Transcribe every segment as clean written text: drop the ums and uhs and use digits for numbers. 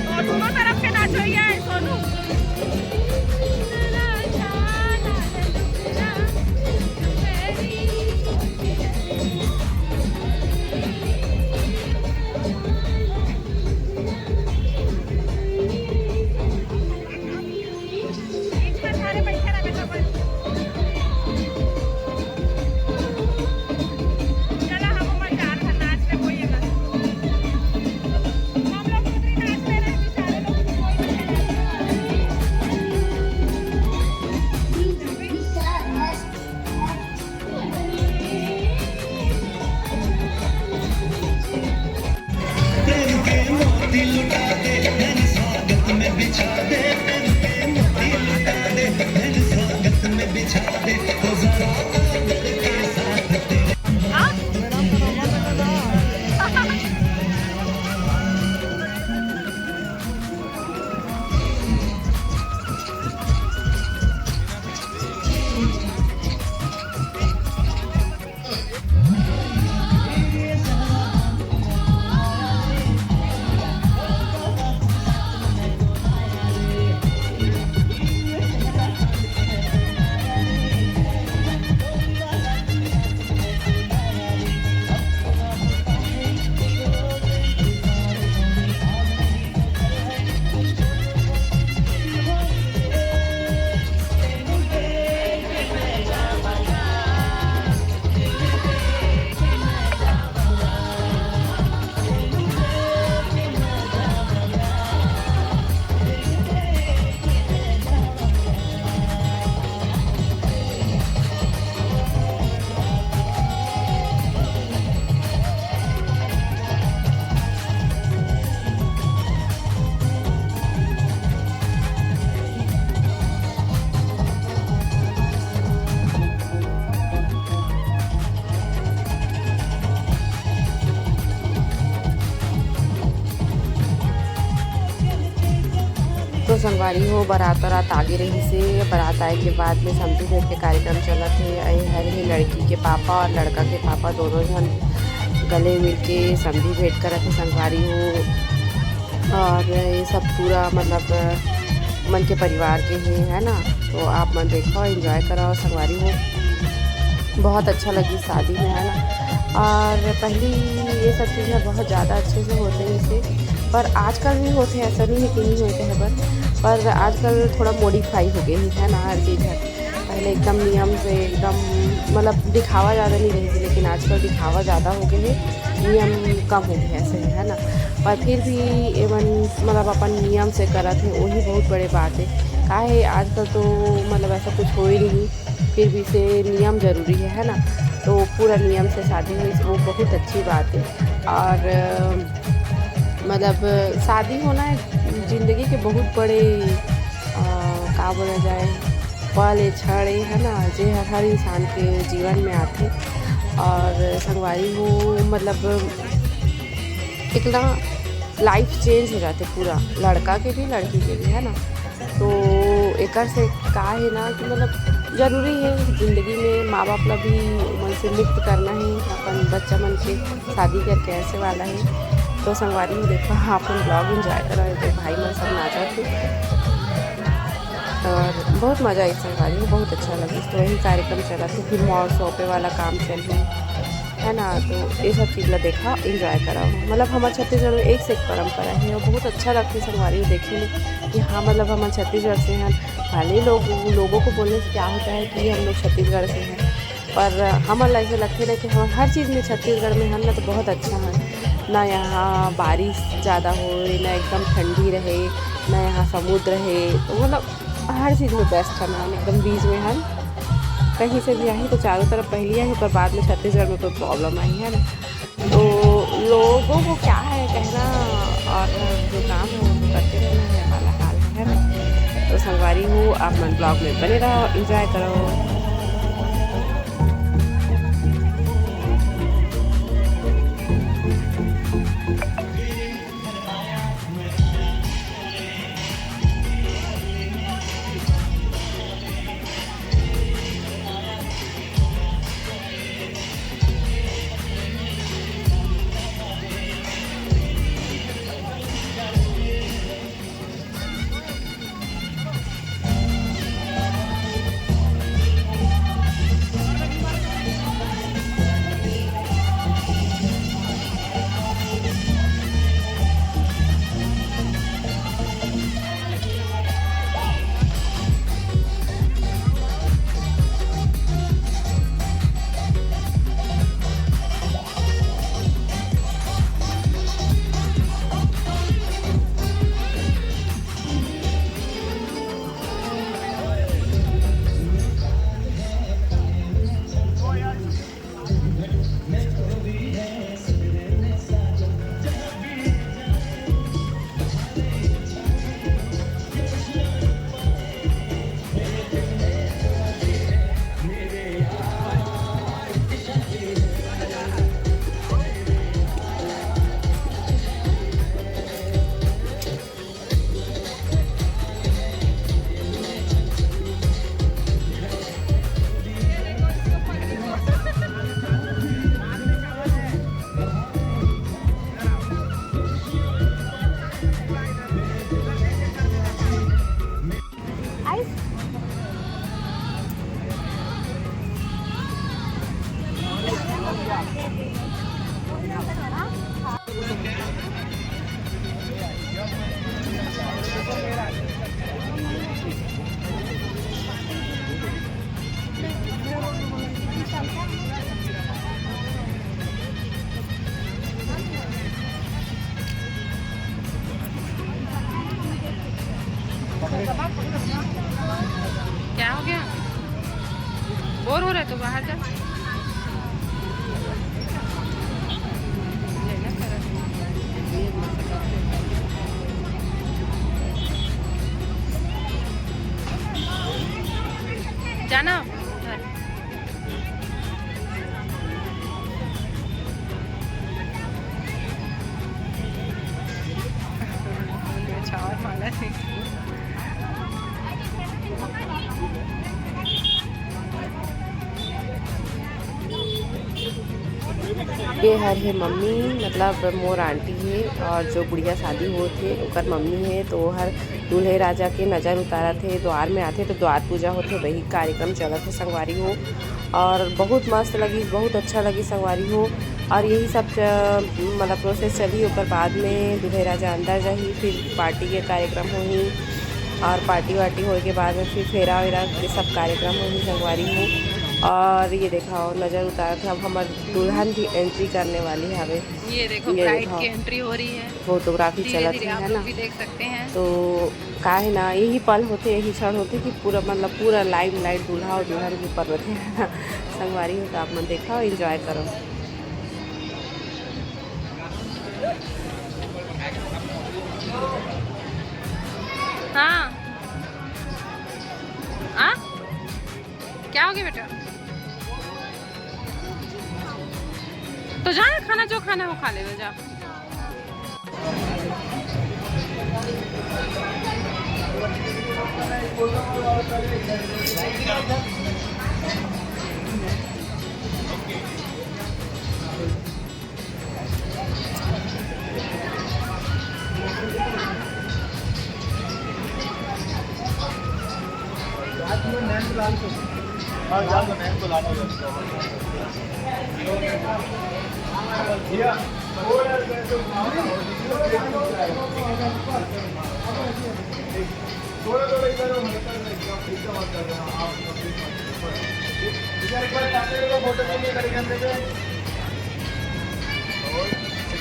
और दोनों तरफ के नाचो ये सोनू। तो संगवारी हो बारात आगे रही से बारात आए के बाद में समझी भेंट के कार्यक्रम चला थे। हर ही लड़की के पापा और लड़का के पापा दोनों जन गले मिल के समझी भेंट कर थे संगवारी हो। और ये सब पूरा मतलब मन के परिवार के हैं, है ना। तो आप मन देखो एंजॉय करो संगवारी हो। बहुत अच्छा लगी शादी में, है ना। और पहली ये सब चीज़ें बहुत ज़्यादा अच्छे से होते हैं इसे, पर आजकल भी होते हैं, ऐसा नहीं है कि नहीं होते हैं, पर आजकल थोड़ा मॉडिफाई हो गए है ना हर चीज़ है। पहले एकदम नियम से एकदम मतलब दिखावा ज़्यादा नहीं रही थी, लेकिन आजकल दिखावा ज़्यादा हो गए हैं, नियम कम हो गए ऐसे है ना। पर फिर भी एवन मतलब अपन नियम से करत हैं वही बहुत बड़े बात है। काहे आजकल तो मतलब ऐसा कुछ हो ही नहीं, फिर भी से नियम ज़रूरी है ना। तो पूरा नियम से शादी हुई वो बहुत अच्छी बात है। और मतलब शादी होना ज़िंदगी के बहुत बड़े का बोला जाए पल क्षण है ना, जो हर इंसान के जीवन में आते। और संगवारी हो मतलब एक ना लाइफ चेंज हो जाते पूरा, लड़का के भी लड़की के भी, है ना। तो एक से का है ना कि मतलब ज़रूरी है ज़िंदगी में माँ बाप ला भी मन से मुक्त करना है अपन बच्चा मन के शादी करके ऐसे वाला है। तो संगवारी में देखो अपन ब्लॉग एंजॉय करा तो भाई मन सब नाचा थे और बहुत मज़ा आई संगवारी में, बहुत अच्छा लगा। तो वही कार्यक्रम चला था, फिर मॉल शॉपे वाला काम चल रही। है ना। तो ये सब चीज़ ला देखा, इंजॉय करा। मतलब हमारे छत्तीसगढ़ में एक से एक परंपरा है और बहुत अच्छा लगती है संगवारी देखे में कि हाँ मतलब हमारे छत्तीसगढ़ से हैं। भले लोगों को बोलने से क्या होता है कि हम लोग छत्तीसगढ़ से हैं, पर हमारे ऐसे लगते है कि हम हर चीज़ में छत्तीसगढ़ में हम ना तो बहुत अच्छा है ना। यहाँ बारिश ज़्यादा हो ना एकदम ठंडी रहे ना, यहाँ समुद्र है, तो मतलब हर चीज़ में बेस्ट है ना। एकदम बीच में हम कहीं से भी आई तो चारों तरफ पहली आई, पर बाद में छत्तीसगढ़ में कोई प्रॉब्लम आई है ना। तो लोगों को क्या है कहना और जो काम है वो करते रहना है वाला हाल है ना। तो संगवारी हूँ, आप मन ब्लॉग में बने रहो, इंजॉय करो। क्या हो गया? बोर हो रहा है तो बाहर जा। जाना चावल माला से ये है मम्मी, मतलब मोर आंटी है और जो गुड़िया शादी हो थे ओकर मम्मी है। तो हर दूल्हे राजा के नज़र उतारा थे, द्वार में आते तो द्वार पूजा होते, वही कार्यक्रम चला थे संगवारी हो। और बहुत मस्त लगी, बहुत अच्छा लगी संगवारी हो। और यही सब मतलब प्रोसेस चली। ऊपर बाद में दूल्हे राजा अंदर जाही, फिर पार्टी के कार्यक्रम होही और पार्टी वार्टी होने के बाद में फिर फेरा वेरा ये सब कार्यक्रम होही संगवारी हो। और ये देखा नज़र उतारा था। अब हमारे दुल्हन भी एंट्री करने वाली है। हमें ये देखो ब्राइड की एंट्री हो रही है, फोटोग्राफी चला थी है ना, भी देख सकते हैं। तो का है ना, यही पल होते, यही क्षण होते कि पूरा मतलब पूरा लाइम लाइट दूल्हा और दुल्हन के ऊपर रहते हैं ना संगवारी हो। तो आप मन देखा और इंजॉय करो। हाँ क्या हो गया बेटा? तो जा खाना, जो खाना है वो खा ले जा। फोटो के लिए करेंगे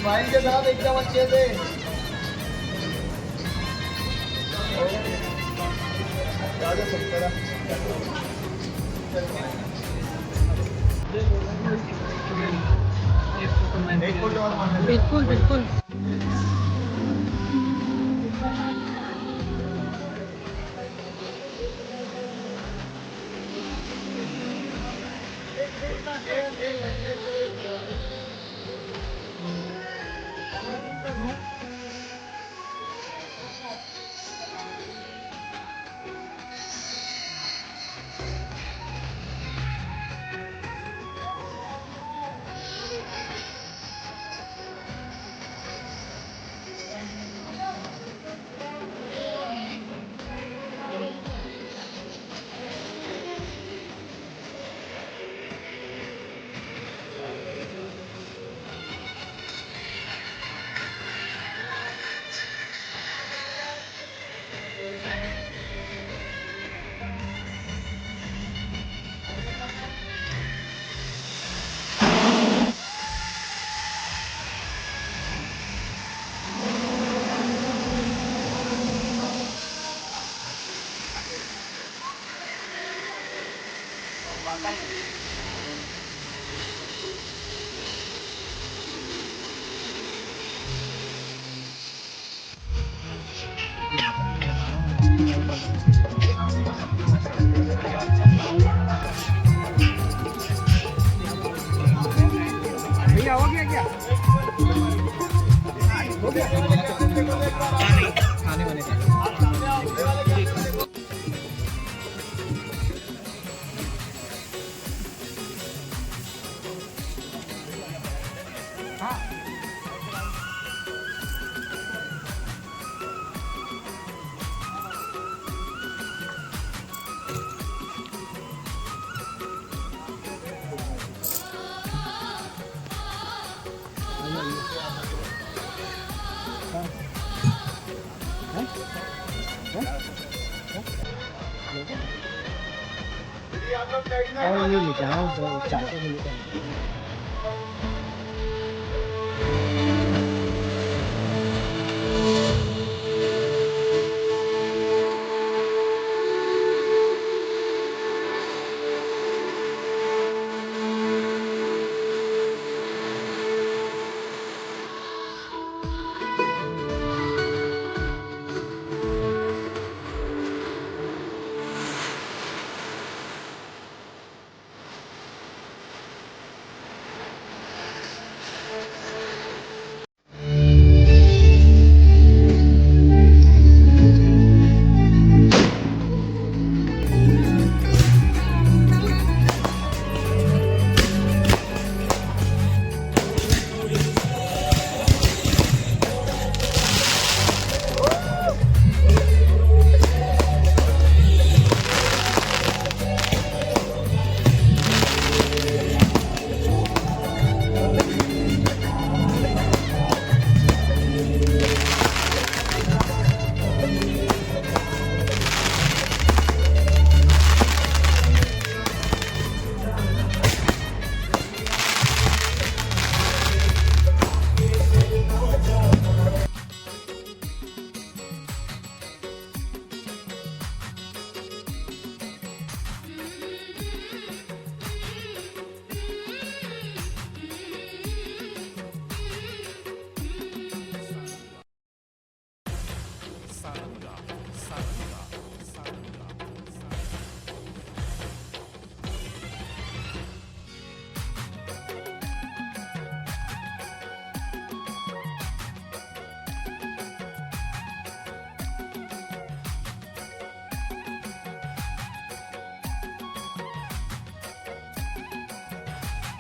स्माइल के साथ एकदम अच्छे से। बिल्कुल बिल्कुल। और ये लेके आओ तो चाकू भी लेके आओ।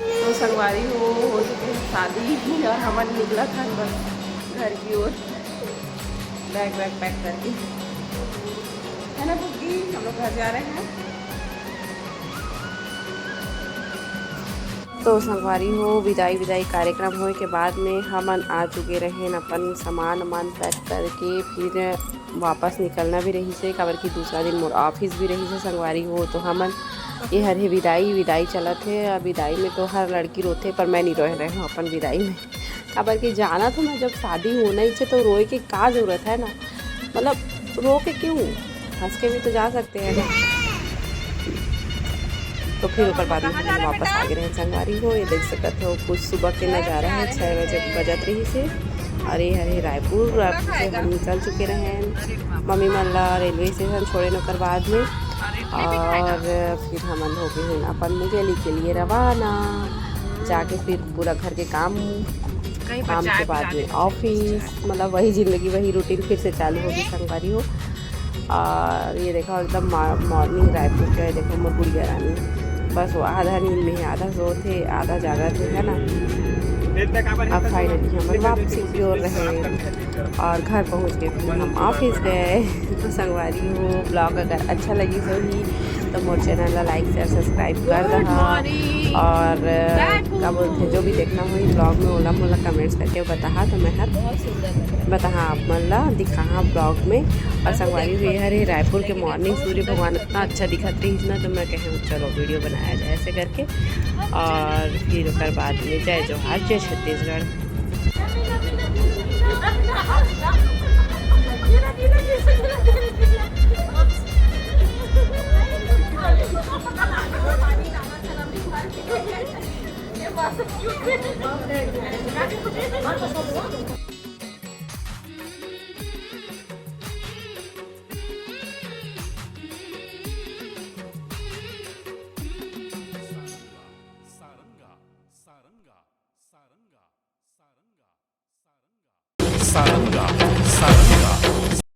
तो संगवारी हो चुकी है शादी और हमारे निकला था बस घर की ओर बैग वैग पैक करके, है ना पुप्पी? हम लोग घर जा रहे हैं। तो संगवारी हो विदाई विदाई कार्यक्रम होए के बाद में हमन आ चुके रहें अपन सामान वामान पैक करके फिर वापस निकलना भी रही से काबर कि दूसरा दिन मोर ऑफिस भी रही से संगवारी हो। तो हमन ये हर ही विदाई चलत है। विदाई में तो हर लड़की रोते पर मैं नहीं रह रही हूँ अपन विदाई में, काबर कि जाना तो मैं जब शादी होना ही से तो रोए की का ज़रूरत है ना, मतलब रो के क्यों, हंस के भी तो जा सकते हैं ना। तो फिर ऊपर बाद में हम वापस आ गए रहे संगवारी हो। ये देख सकते हो कुछ सुबह के नज़ारा है, 6 बजे बजत रही से। अरे हरे रायपुर से हम निकल चुके रहे मम्मी मन ला रेलवे स्टेशन छोड़े नकर बाद में, और फिर हमन हो गए हैं अपन मुंगेली के लिए रवाना। जाके फिर पूरा घर के काम के बाद में ऑफिस, मतलब वही ज़िंदगी वही रूटीन फिर से चालू होगी संगवारी हो। और ये देखो एकदम मॉर्निंग रायपुर का, देखो मोर गुड़िया रानी बस वो आधा नींद में है, आधा सो थे आधा जागा थे, है ना। अब फाइनली हम वापसी की ओर रहे और घर पहुंच के फिर हम ऑफिस गए। तो संगवारी हो ब्लॉग अगर अच्छा लगी तो ही तो मोर चैनल ला लाइक शेयर सब्सक्राइब कर दहा। और क्या बोलते जो भी देखना हो ब्लॉग में ओला मोला कमेंट्स करके बताहा, तो मैं बताहा आप मन ला दिखाहा ब्लॉग में। और संगवारी हुई हरे रायपुर के मॉर्निंग सूर्य भगवान इतना अच्छा दिखत रही ना, तो मैं कहे चलो वीडियो बनाया जाए ऐसे करके। और फिर उसके बाद में जय जोहार, जय छत्तीसगढ़। Saranga, Saranga.